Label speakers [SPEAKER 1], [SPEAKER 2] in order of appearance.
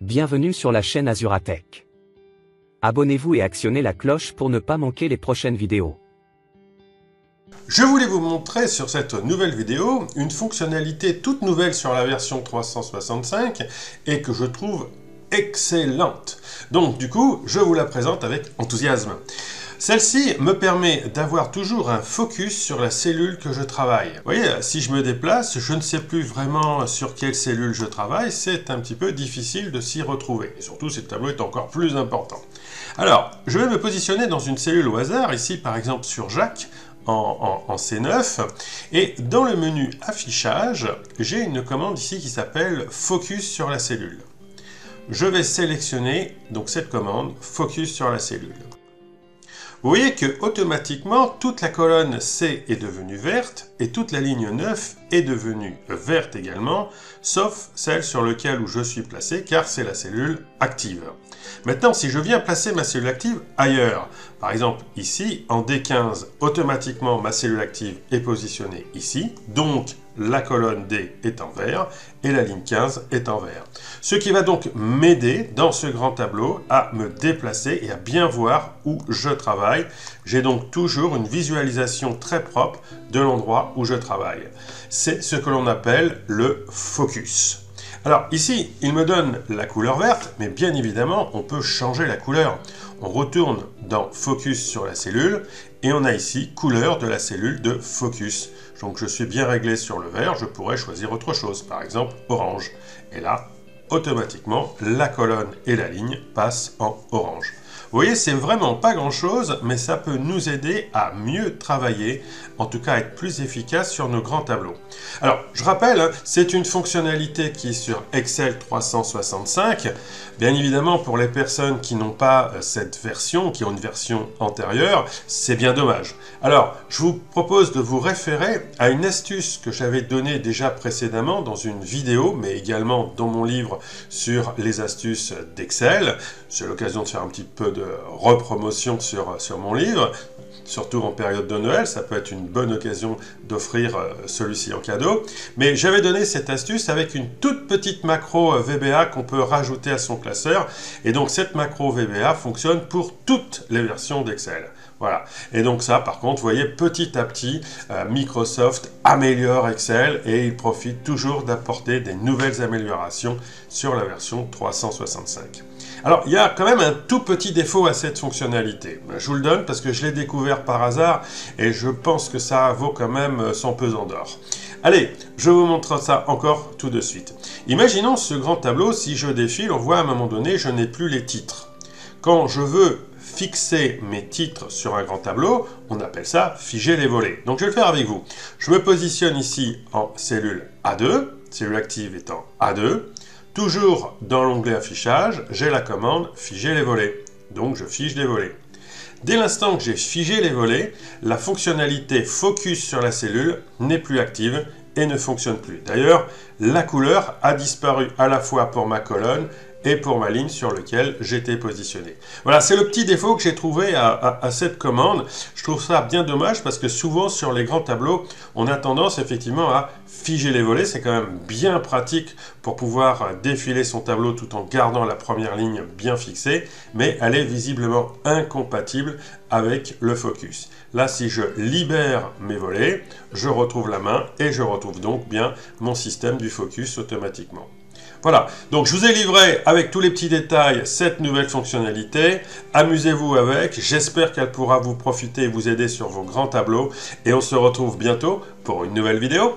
[SPEAKER 1] Bienvenue sur la chaîne Azuratech. Abonnez-vous et actionnez la cloche pour ne pas manquer les prochaines vidéos.
[SPEAKER 2] Je voulais vous montrer sur cette nouvelle vidéo une fonctionnalité toute nouvelle sur la version 365 et que je trouve excellente. Donc du coup, je vous la présente avec enthousiasme. Celle-ci me permet d'avoir toujours un focus sur la cellule que je travaille. Vous voyez, si je me déplace, je ne sais plus vraiment sur quelle cellule je travaille, c'est un petit peu difficile de s'y retrouver. Et surtout, si le tableau est encore plus important. Alors, je vais me positionner dans une cellule au hasard, ici par exemple sur Jacques, en C9, et dans le menu affichage, j'ai une commande ici qui s'appelle Focus sur la cellule. Je vais sélectionner donc cette commande Focus sur la cellule. Vous voyez que automatiquement toute la colonne C est devenue verte et toute la ligne 9 est devenue verte également, sauf celle sur laquelle je suis placé car c'est la cellule active. Maintenant, si je viens placer ma cellule active ailleurs, par exemple ici en D15, automatiquement ma cellule active est positionnée ici, donc la colonne D est en vert et la ligne 15 est en vert. Ce qui va donc m'aider dans ce grand tableau à me déplacer et à bien voir où je travaille. J'ai donc toujours une visualisation très propre de l'endroit où je travaille. C'est ce que l'on appelle le focus. Alors ici, il me donne la couleur verte, mais bien évidemment, on peut changer la couleur. On retourne dans Focus sur la cellule et on a ici couleur de la cellule de focus. Donc je suis bien réglé sur le vert, je pourrais choisir autre chose, par exemple orange. Et là, automatiquement, la colonne et la ligne passent en orange. Vous voyez, c'est vraiment pas grand-chose, mais ça peut nous aider à mieux travailler, en tout cas à être plus efficace sur nos grands tableaux. Alors, je rappelle, c'est une fonctionnalité qui est sur Excel 365. Bien évidemment, pour les personnes qui n'ont pas cette version, qui ont une version antérieure, c'est bien dommage. Alors, je vous propose de vous référer à une astuce que j'avais donnée déjà précédemment dans une vidéo, mais également dans mon livre sur les astuces d'Excel. C'est l'occasion de faire un petit peu de repromotion sur mon livre, surtout en période de Noël, ça peut être une bonne occasion d'offrir celui-ci en cadeau. Mais j'avais donné cette astuce avec une toute petite macro VBA qu'on peut rajouter à son classeur. Et donc cette macro VBA fonctionne pour toutes les versions d'Excel. Voilà. Et donc ça, par contre, vous voyez, petit à petit, Microsoft améliore Excel et il profite toujours d'apporter des nouvelles améliorations sur la version 365. Alors, il y a quand même un tout petit défaut à cette fonctionnalité. Je vous le donne parce que je l'ai découvert par hasard et je pense que ça vaut quand même son pesant d'or. Allez, je vous montre ça encore tout de suite. Imaginons ce grand tableau, si je défile, on voit à un moment donné, je n'ai plus les titres. Quand je veux fixer mes titres sur un grand tableau, on appelle ça figer les volets. Donc je vais le faire avec vous. Je me positionne ici en cellule A2, cellule active étant A2. Toujours dans l'onglet affichage, j'ai la commande figer les volets. Donc je fige les volets. Dès l'instant que j'ai figé les volets, la fonctionnalité focus sur la cellule n'est plus active et ne fonctionne plus. D'ailleurs, la couleur a disparu à la fois pour ma colonne et pour ma ligne sur laquelle j'étais positionné. Voilà, c'est le petit défaut que j'ai trouvé à cette commande. Je trouve ça bien dommage parce que souvent sur les grands tableaux, on a tendance effectivement à figer les volets. C'est quand même bien pratique pour pouvoir défiler son tableau tout en gardant la première ligne bien fixée, mais elle est visiblement incompatible avec le focus. Là, si je libère mes volets, je retrouve la main et je retrouve donc bien mon système du focus automatiquement. Voilà, donc je vous ai livré avec tous les petits détails cette nouvelle fonctionnalité. Amusez-vous avec, j'espère qu'elle pourra vous profiter et vous aider sur vos grands tableaux. Et on se retrouve bientôt pour une nouvelle vidéo.